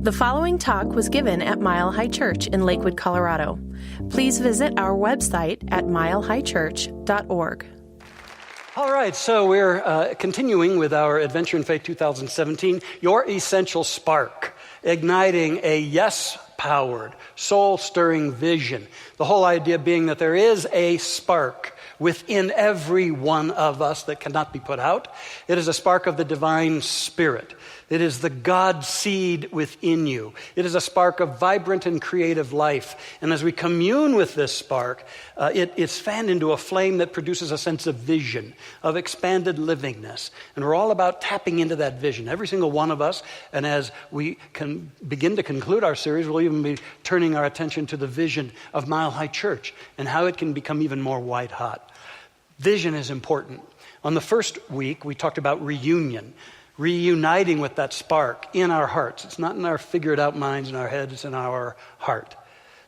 The following talk was given at Mile High Church in Lakewood, Colorado. Please visit our website at milehighchurch.org. All right, so we're continuing with our Adventure in Faith 2017, Your Essential Spark, igniting a yes-powered, soul-stirring vision. The whole idea being that there is a spark within every one of us that cannot be put out. It is a spark of the divine spirit. It is the God seed within you. It is a spark of vibrant and creative life. And as we commune with this spark, it's fanned into a flame that produces a sense of vision, of expanded livingness. And we're all about tapping into that vision, every single one of us. And as we can begin to conclude our series, we'll even be turning our attention to the vision of Mile High Church and how it can become even more white hot. Vision is important. On the first week, we talked about reuniting with that spark in our hearts. It's not in our figured out minds in our heads, it's in our heart.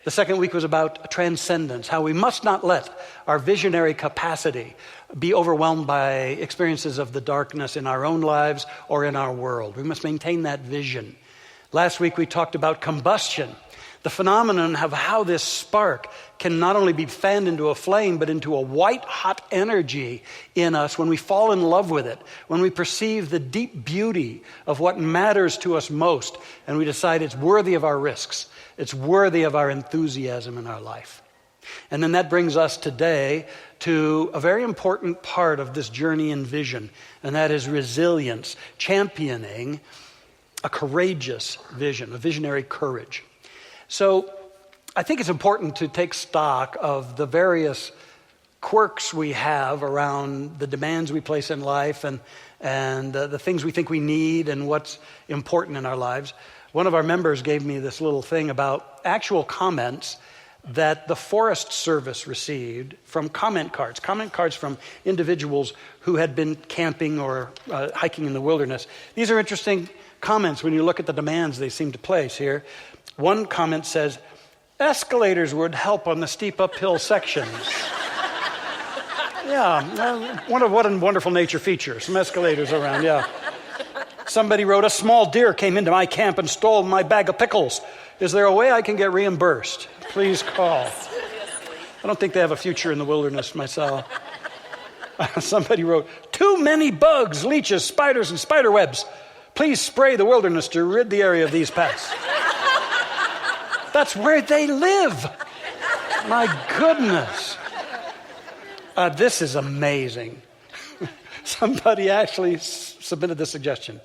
The second week was about transcendence, how we must not let our visionary capacity be overwhelmed by experiences of the darkness in our own lives or in our world. We must maintain that vision. Last week we talked about combustion, the phenomenon of how this spark can not only be fanned into a flame, but into a white-hot energy in us when we fall in love with it, when we perceive the deep beauty of what matters to us most, and we decide it's worthy of our risks, it's worthy of our enthusiasm in our life. And then that brings us today to a very important part of this journey in vision, and that is resilience, championing a courageous vision, a visionary courage. So I think it's important to take stock of the various quirks we have around the demands we place in life and the things we think we need and what's important in our lives. One of our members gave me this little thing about actual comments that the Forest Service received from comment cards from individuals who had been camping or hiking in the wilderness. These are interesting comments when you look at the demands they seem to place here. One comment says, escalators would help on the steep uphill sections. Yeah, what a wonderful nature feature, some escalators around, yeah. Somebody wrote, a small deer came into my camp and stole my bag of pickles. Is there a way I can get reimbursed? Please call. I don't think they have a future in the wilderness myself. Somebody wrote, too many bugs, leeches, spiders, and spider webs. Please spray the wilderness to rid the area of these pests. That's where they live. My goodness. This is amazing. Somebody actually submitted this suggestion.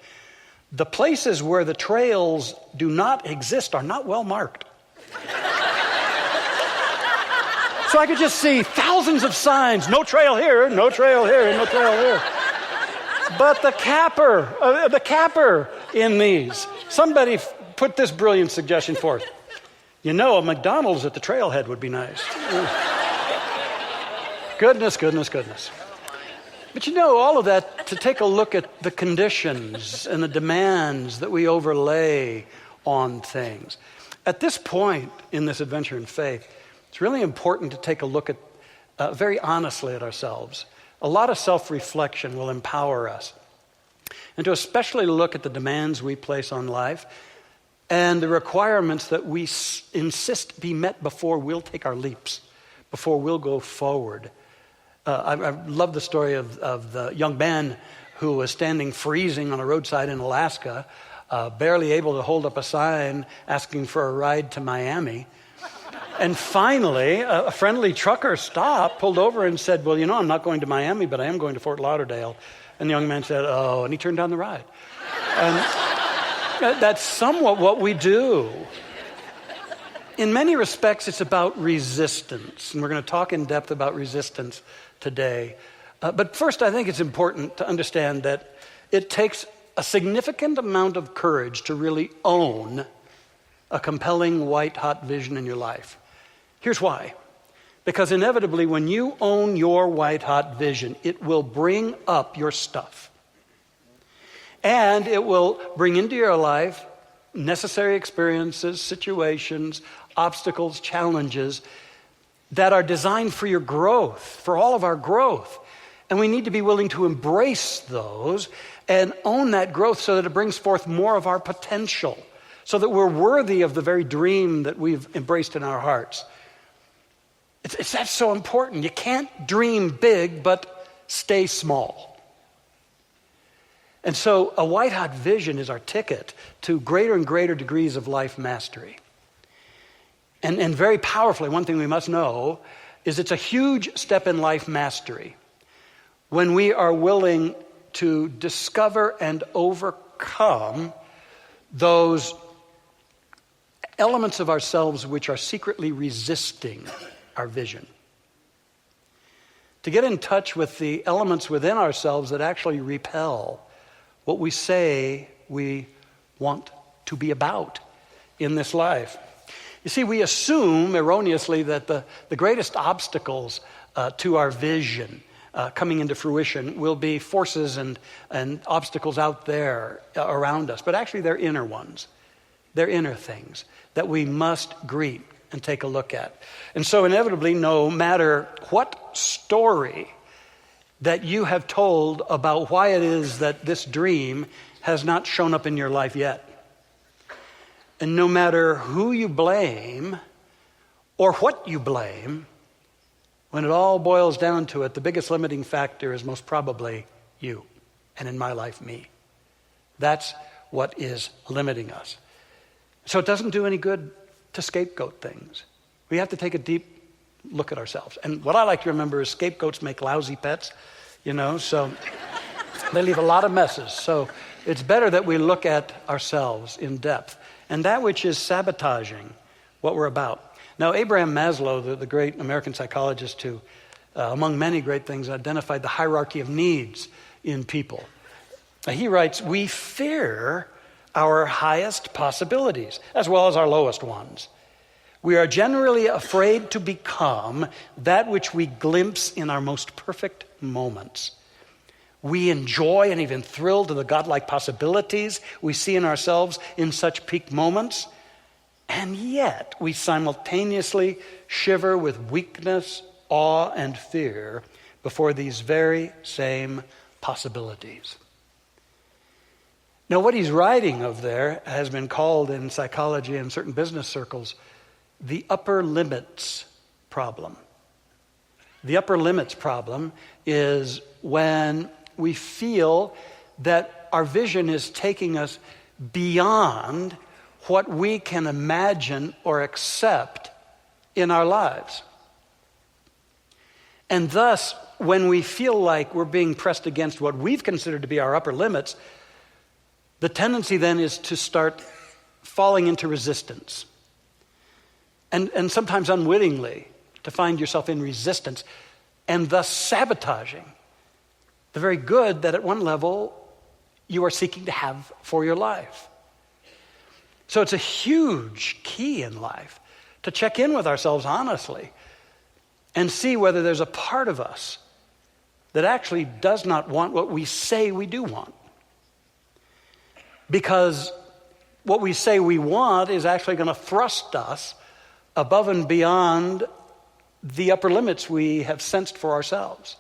The places where the trails do not exist are not well marked. So I could just see thousands of signs, no trail here, no trail here, no trail here. But the capper in these, somebody put this brilliant suggestion forth. You know, a McDonald's at the trailhead would be nice. Goodness. But you know, all of that to take a look at the conditions and the demands that we overlay on things. At this point in this adventure in faith, it's really important to take a look at, very honestly at ourselves. A lot of self-reflection will empower us. And to especially look at the demands we place on life and the requirements that we insist be met before we'll take our leaps, before we'll go forward. I love the story of the young man who was standing freezing on a roadside in Alaska, barely able to hold up a sign asking for a ride to Miami. And finally, a friendly trucker stopped, pulled over and said, well, you know, I'm not going to Miami, but I am going to Fort Lauderdale. And the young man said, oh, and he turned down the ride. And that's somewhat what we do. In many respects, it's about resistance. And we're going to talk in depth about resistance today. But first, I think it's important to understand that it takes a significant amount of courage to really own a compelling, white-hot vision in your life. Here's why. Because inevitably, when you own your white-hot vision, it will bring up your stuff. And it will bring into your life necessary experiences, situations, obstacles, challenges that are designed for your growth, for all of our growth. And we need to be willing to embrace those and own that growth so that it brings forth more of our potential, so that we're worthy of the very dream that we've embraced in our hearts. That's so important. You can't dream big, but stay small. And so a white-hot vision is our ticket to greater and greater degrees of life mastery. And very powerfully, one thing we must know is it's a huge step in life mastery when we are willing to discover and overcome those elements of ourselves which are secretly resisting our vision. To get in touch with the elements within ourselves that actually repel what we say we want to be about in this life. You see, we assume erroneously that the greatest obstacles to our vision coming into fruition will be forces and obstacles out there around us. But actually they're inner ones. They're inner things that we must greet and take a look at. And so inevitably, no matter what story that you have told about why it is that this dream has not shown up in your life yet, and no matter who you blame or what you blame, when it all boils down to it, the biggest limiting factor is most probably you, and in my life, me. That's what is limiting us. So it doesn't do any good to scapegoat things. We have to take a deep look at ourselves. And what I like to remember is scapegoats make lousy pets, so they leave a lot of messes. So it's better that we look at ourselves in depth. And that which is sabotaging what we're about. Now, Abraham Maslow, the great American psychologist who, among many great things, identified the hierarchy of needs in people. He writes, we fear our highest possibilities as well as our lowest ones. We are generally afraid to become that which we glimpse in our most perfect moments. We enjoy and even thrill to the godlike possibilities we see in ourselves in such peak moments. And yet we simultaneously shiver with weakness, awe, and fear before these very same possibilities. Now, what he's writing of there has been called in psychology and certain business circles the upper limits problem. The upper limits problem is when we feel that our vision is taking us beyond what we can imagine or accept in our lives. And thus, when we feel like we're being pressed against what we've considered to be our upper limits, the tendency then is to start falling into resistance. And sometimes unwittingly, to find yourself in resistance, and thus sabotaging the very good that at one level you are seeking to have for your life. So it's a huge key in life to check in with ourselves honestly and see whether there's a part of us that actually does not want what we say we do want. Because what we say we want is actually going to thrust us above and beyond the upper limits we have sensed for ourselves.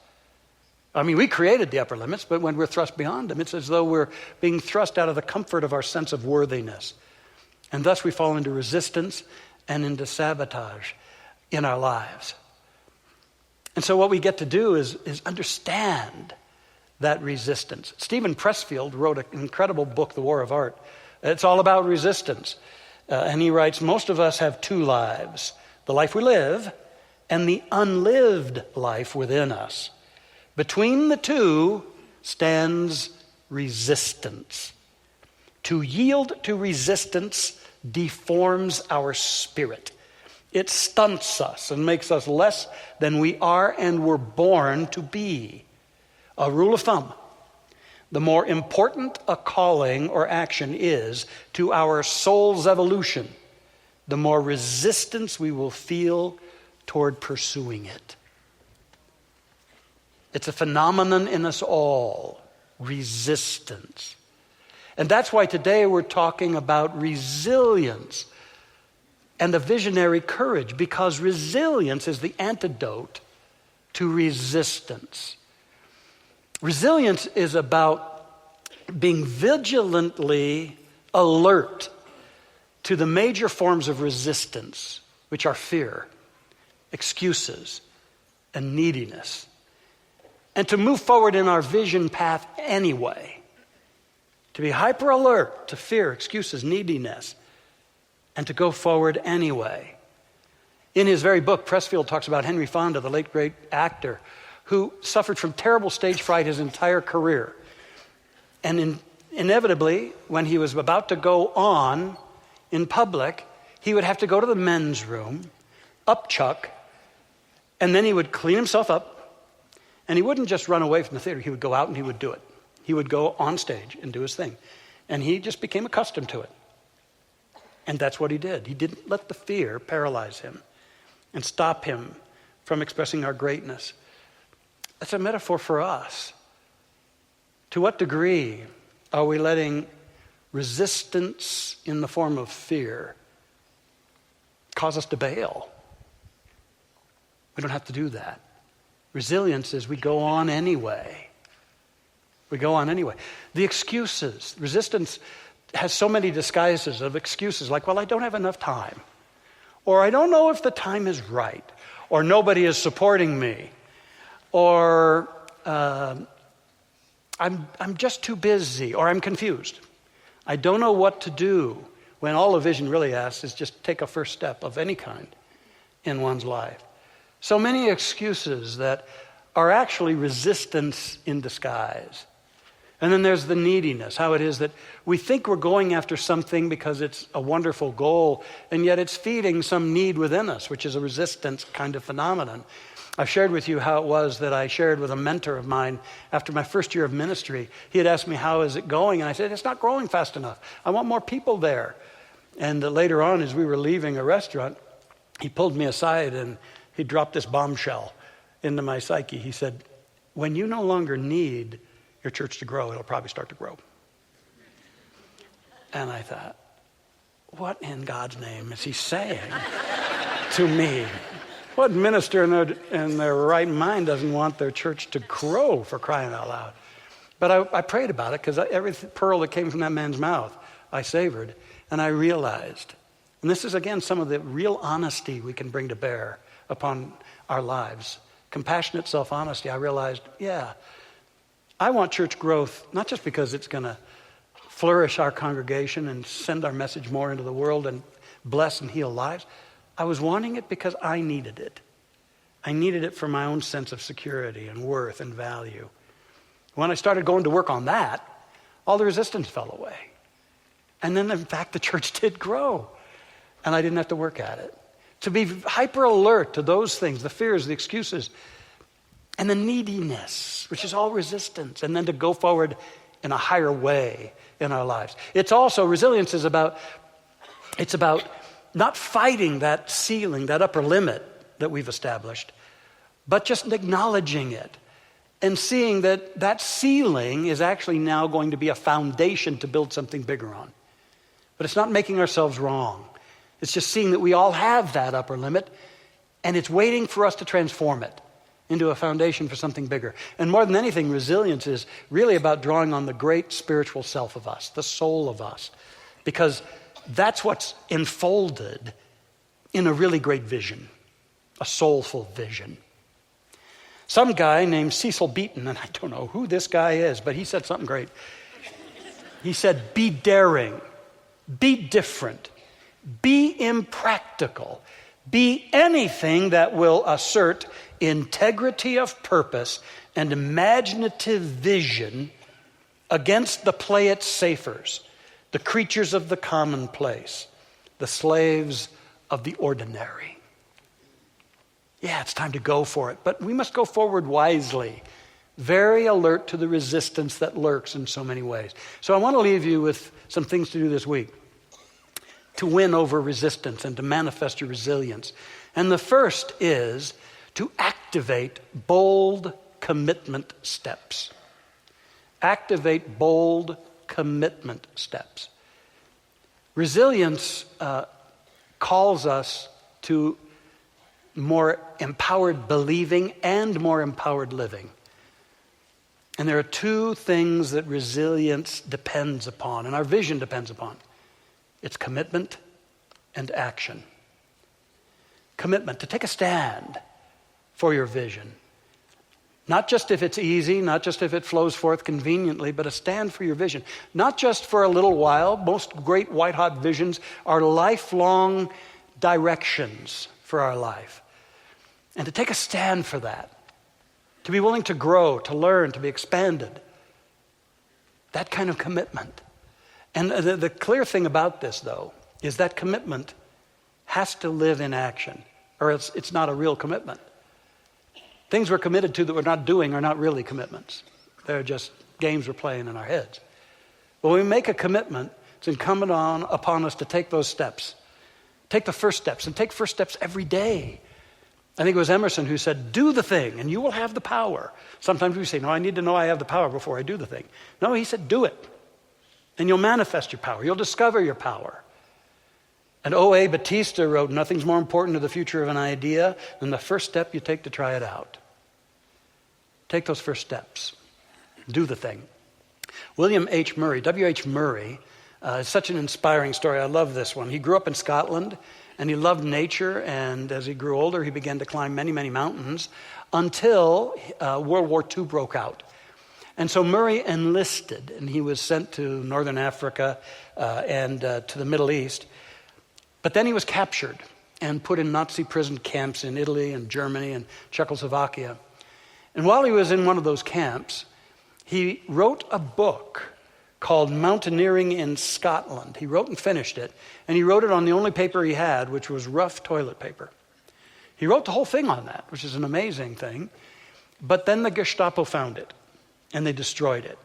I mean, we created the upper limits, but when we're thrust beyond them, it's as though we're being thrust out of the comfort of our sense of worthiness. And thus we fall into resistance and into sabotage in our lives. And so what we get to do is understand that resistance. Stephen Pressfield wrote an incredible book, The War of Art. It's all about resistance. And he writes, most of us have two lives, the life we live and the unlived life within us. Between the two stands resistance. To yield to resistance deforms our spirit. It stunts us and makes us less than we are and were born to be. A rule of thumb: the more important a calling or action is to our soul's evolution, the more resistance we will feel toward pursuing it. It's a phenomenon in us all, resistance. And that's why today we're talking about resilience and a visionary courage, because resilience is the antidote to resistance. Resilience is about being vigilantly alert to the major forms of resistance, which are fear, excuses, and neediness, and to move forward in our vision path anyway, to be hyper alert to fear, excuses, neediness, and to go forward anyway. In his very book, Pressfield talks about Henry Fonda, the late great actor, who suffered from terrible stage fright his entire career. And inevitably, when he was about to go on in public, he would have to go to the men's room, upchuck, and then he would clean himself up, and he wouldn't just run away from the theater. He would go out and he would do it. He would go on stage and do his thing. And he just became accustomed to it. And that's what he did. He didn't let the fear paralyze him and stop him from expressing our greatness. That's a metaphor for us. To what degree are we letting resistance in the form of fear cause us to bail? We don't have to do that. Resilience is we go on anyway. We go on anyway. The excuses. Resistance has so many disguises of excuses like, well, I don't have enough time. Or I don't know if the time is right. Or nobody is supporting me. Or I'm just too busy. Or I'm confused. I don't know what to do. When all a vision really asks is just take a first step of any kind in one's life. So many excuses that are actually resistance in disguise. And then there's the neediness, how it is that we think we're going after something because it's a wonderful goal, and yet it's feeding some need within us, which is a resistance kind of phenomenon. I've shared with you how it was that I shared with a mentor of mine after my first year of ministry. He had asked me, how is it going? And I said, it's not growing fast enough. I want more people there. And later on, as we were leaving a restaurant, he pulled me aside and he dropped this bombshell into my psyche. He said, when you no longer need your church to grow, it'll probably start to grow. And I thought, what in God's name is he saying to me? What minister in their right mind doesn't want their church to grow, for crying out loud? But I prayed about it because every pearl that came from that man's mouth, I savored. And I realized, and this is again some of the real honesty we can bring to bear upon our lives. Compassionate self-honesty. I realized, yeah, I want church growth, not just because it's going to flourish our congregation and send our message more into the world and bless and heal lives. I was wanting it because I needed it. I needed it for my own sense of security and worth and value. When I started going to work on that, all the resistance fell away. And then, in fact, the church did grow. And I didn't have to work at it. To be hyper alert to those things, the fears, the excuses, and the neediness, which is all resistance, and then to go forward in a higher way in our lives. It's also, resilience is about not fighting that ceiling, that upper limit that we've established, but just acknowledging it and seeing that that ceiling is actually now going to be a foundation to build something bigger on. But it's not making ourselves wrong. It's just seeing that we all have that upper limit, and it's waiting for us to transform it into a foundation for something bigger. And more than anything, resilience is really about drawing on the great spiritual self of us, the soul of us, because that's what's enfolded in a really great vision, a soulful vision. Some guy named Cecil Beaton, and I don't know who this guy is, but he said something great. He said, be daring, be different, be impractical, be anything that will assert integrity of purpose and imaginative vision against the play-it-safers, the creatures of the commonplace, the slaves of the ordinary. Yeah, it's time to go for it, but we must go forward wisely, very alert to the resistance that lurks in so many ways. So I want to leave you with some things to do this week to win over resistance and to manifest your resilience. And the first is to activate bold commitment steps. Activate bold commitment steps. Resilience calls us to more empowered believing and more empowered living. And there are two things that resilience depends upon, and our vision depends upon. It's commitment and action. Commitment, to take a stand for your vision. Not just if it's easy, not just if it flows forth conveniently, but a stand for your vision. Not just for a little while. Most great white-hot visions are lifelong directions for our life. And to take a stand for that, to be willing to grow, to learn, to be expanded. That kind of commitment. And the clear thing about this, though, is that commitment has to live in action, or else it's not a real commitment. Things we're committed to that we're not doing are not really commitments. They're just games we're playing in our heads. When we make a commitment, it's incumbent upon us to take those steps. Take the first steps, and take first steps every day. I think it was Emerson who said, do the thing, and you will have the power. Sometimes we say, no, I need to know I have the power before I do the thing. No, he said, do it, and you'll manifest your power. You'll discover your power. And O.A. Batista wrote, nothing's more important to the future of an idea than the first step you take to try it out. Take those first steps. Do the thing. William H. Murray, W.H. Murray, is such an inspiring story. I love this one. He grew up in Scotland, and he loved nature, and as he grew older, he began to climb many, many mountains until World War II broke out. And so Murray enlisted, and he was sent to northern Africa and to the Middle East. But then he was captured and put in Nazi prison camps in Italy and Germany and Czechoslovakia. And while he was in one of those camps, he wrote a book called Mountaineering in Scotland. He wrote and finished it, and he wrote it on the only paper he had, which was rough toilet paper. He wrote the whole thing on that, which is an amazing thing. But then the Gestapo found it, and they destroyed it.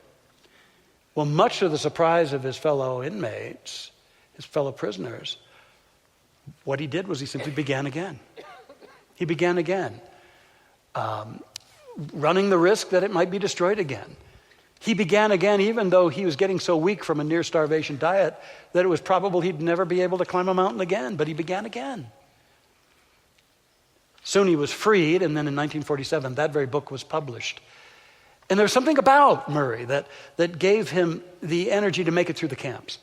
Well, much to the surprise of his fellow inmates, his fellow prisoners, what he did was he simply began again. He began again, running the risk that it might be destroyed again. He began again, even though he was getting so weak from a near starvation diet that it was probable he'd never be able to climb a mountain again, but he began again. Soon he was freed, and then in 1947, that very book was published. And there's something about Murray that gave him the energy to make it through the camps,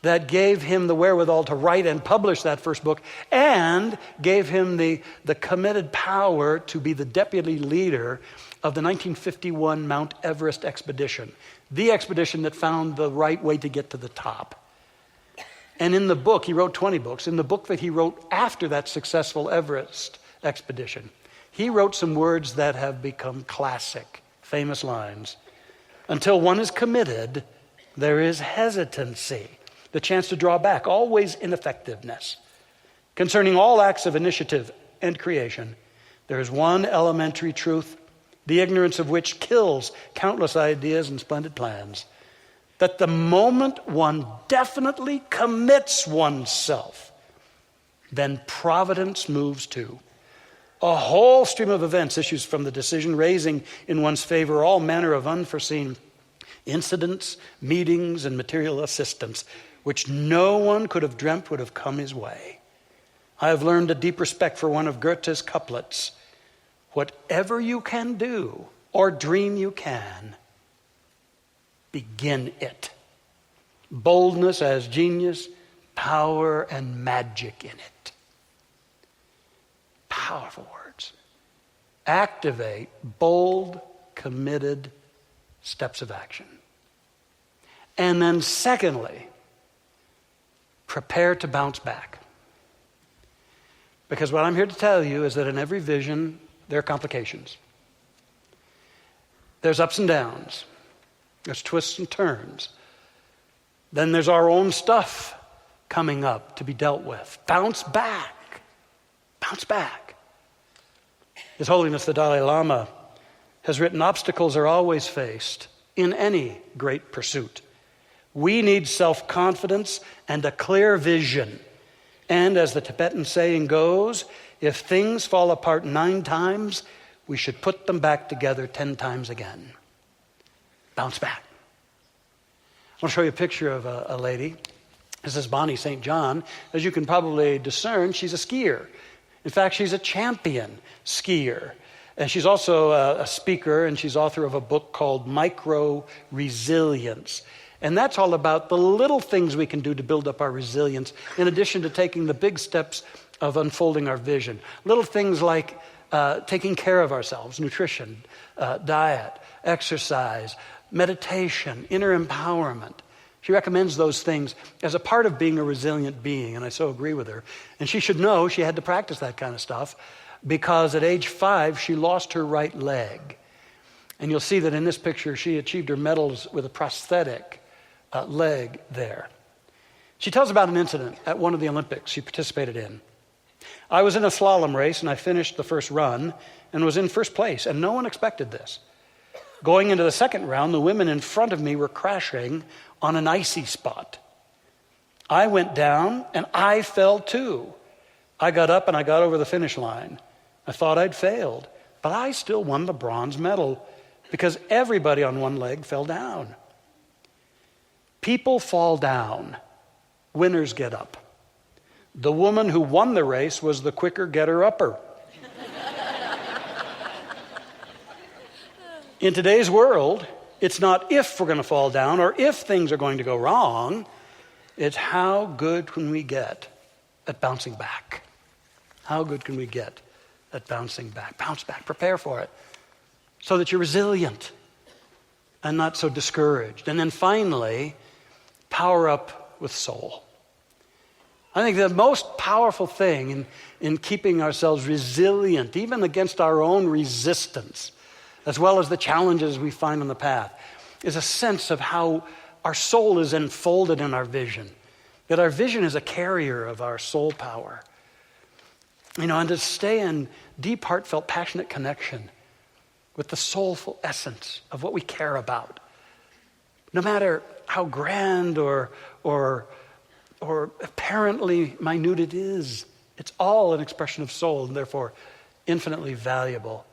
that gave him the wherewithal to write and publish that first book, and gave him the committed power to be the deputy leader of the 1951 Mount Everest expedition, the expedition that found the right way to get to the top. And in the book, he wrote 20 books, in the book that he wrote after that successful Everest expedition, he wrote some words that have become classic, famous lines. Until one is committed, there is hesitancy, the chance to draw back, always ineffectiveness. Concerning all acts of initiative and creation, there is one elementary truth, the ignorance of which kills countless ideas and splendid plans, that the moment one definitely commits oneself, then providence moves too. A whole stream of events issues from the decision, raising in one's favor all manner of unforeseen incidents, meetings, and material assistance, which no one could have dreamt would have come his way. I have learned a deep respect for one of Goethe's couplets. Whatever you can do or dream you can, begin it. Boldness as genius, power and magic in it. Powerful words. Activate bold, committed steps of action. And then secondly, prepare to bounce back. Because what I'm here to tell you is that in every vision, there are complications. There's ups and downs. There's twists and turns. Then there's our own stuff coming up to be dealt with. Bounce back. Bounce back. His Holiness the Dalai Lama has written, obstacles are always faced in any great pursuit. We need self-confidence and a clear vision. And as the Tibetan saying goes, if things fall apart 9 times, we should put them back together 10 times again. Bounce back. I want to show you a picture of a lady. This is Bonnie St. John. As you can probably discern, she's a skier. In fact, she's a champion skier. And she's also a speaker, and she's author of a book called Micro Resilience. And that's all about the little things we can do to build up our resilience, in addition to taking the big steps of unfolding our vision. Little things like taking care of ourselves, nutrition, diet, exercise, meditation, inner empowerment. She recommends those things as a part of being a resilient being, and I so agree with her. And she should know she had to practice that kind of stuff because at age 5, she lost her right leg. And you'll see that in this picture, she achieved her medals with a prosthetic leg there. She tells about an incident at one of the Olympics she participated in. I was in a slalom race, and I finished the first run and was in first place, and no one expected this. Going into the second round, the women in front of me were crashing on an icy spot. I went down, and I fell too. I got up, and I got over the finish line. I thought I'd failed, but I still won the bronze medal because everybody on one leg fell down. People fall down. Winners get up. The woman who won the race was the quicker getter-upper. In today's world, it's not if we're going to fall down or if things are going to go wrong. It's how good can we get at bouncing back? How good can we get at bouncing back? Bounce back, prepare for it so that you're resilient and not so discouraged. And then finally, power up with soul. I think the most powerful thing in keeping ourselves resilient, even against our own resistance, as well as the challenges we find on the path, is a sense of how our soul is enfolded in our vision. That our vision is a carrier of our soul power. And to stay in deep, heartfelt, passionate connection with the soulful essence of what we care about. No matter how grand or apparently minute it is, it's all an expression of soul and therefore infinitely valuable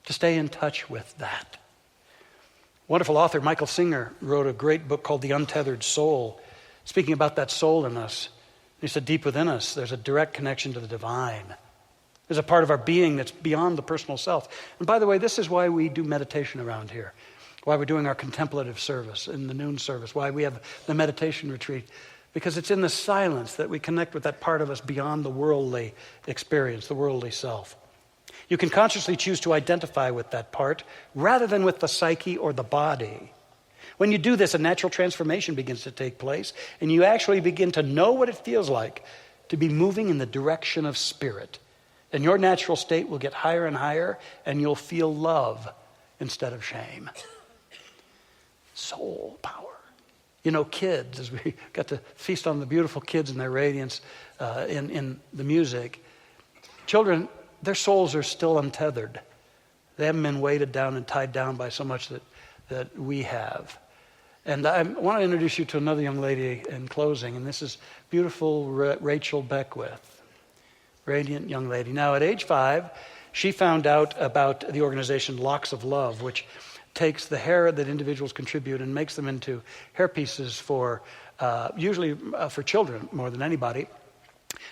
to stay in touch with that. Wonderful author Michael Singer wrote a great book called The Untethered Soul, speaking about that soul in us. He said, deep within us, there's a direct connection to the divine. There's a part of our being that's beyond the personal self. And by the way, this is why we do meditation around here, why we're doing our contemplative service in the noon service, why we have the meditation retreat, because it's in the silence that we connect with that part of us beyond the worldly experience, the worldly self. You can consciously choose to identify with that part rather than with the psyche or the body. When you do this, a natural transformation begins to take place, and you actually begin to know what it feels like to be moving in the direction of spirit. And your natural state will get higher and higher, and you'll feel love instead of shame. Soul power. Kids, as we got to feast on the beautiful kids and their radiance in the music, children, their souls are still untethered. They haven't been weighted down and tied down by so much that we have. And I want to introduce you to another young lady in closing, and this is beautiful Rachel Beckwith. Radiant young lady. Now, at age 5, she found out about the organization Locks of Love, which takes the hair that individuals contribute and makes them into hair pieces for, usually for children more than anybody,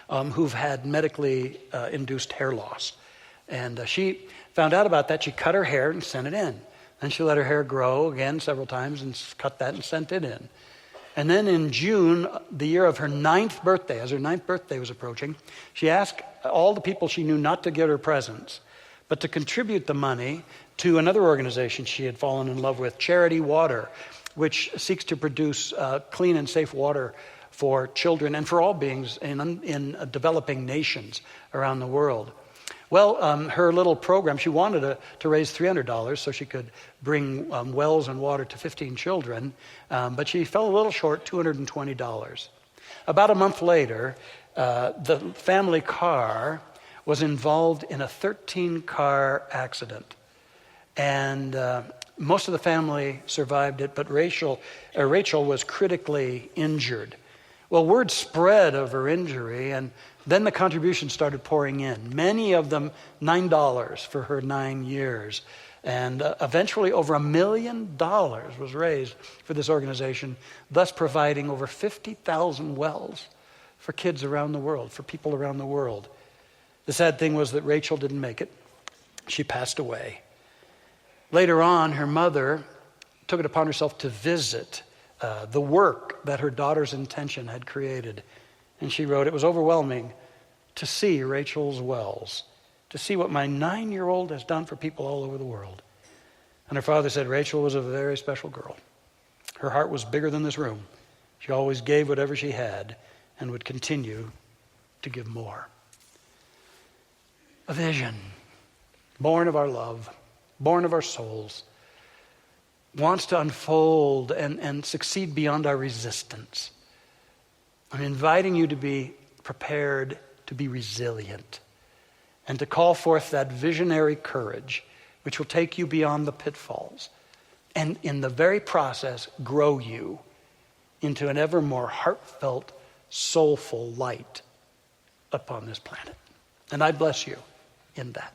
who've had medically induced hair loss. And she found out about that. She cut her hair and sent it in. Then she let her hair grow again several times and cut that and sent it in. And then in June, the year of her 9th birthday, as her 9th birthday was approaching, she asked all the people she knew not to get her presents, but to contribute the money to another organization she had fallen in love with, Charity Water, which seeks to produce clean and safe water for children and for all beings in developing nations around the world. Well, her little program, she wanted to raise $300 so she could bring wells and water to 15 children, but she fell a little short, $220. About a month later, the family car was involved in a 13-car accident. And most of the family survived it, but Rachel was critically injured. Well, word spread of her injury, and then the contributions started pouring in. Many of them $9 for her 9 years. And eventually over $1 million was raised for this organization, thus providing over 50,000 wells for kids around the world, for people around the world. The sad thing was that Rachel didn't make it. She passed away. Later on, her mother took it upon herself to visit the work that her daughter's intention had created. And she wrote, "It was overwhelming to see Rachel's wells, to see what my 9-year-old has done for people all over the world." And her father said, "Rachel was a very special girl. Her heart was bigger than this room. She always gave whatever she had and would continue to give more." A vision, born of our love, born of our souls, wants to unfold and succeed beyond our resistance. I'm inviting you to be prepared to be resilient and to call forth that visionary courage which will take you beyond the pitfalls and in the very process grow you into an ever more heartfelt, soulful light upon this planet. And I bless you in that.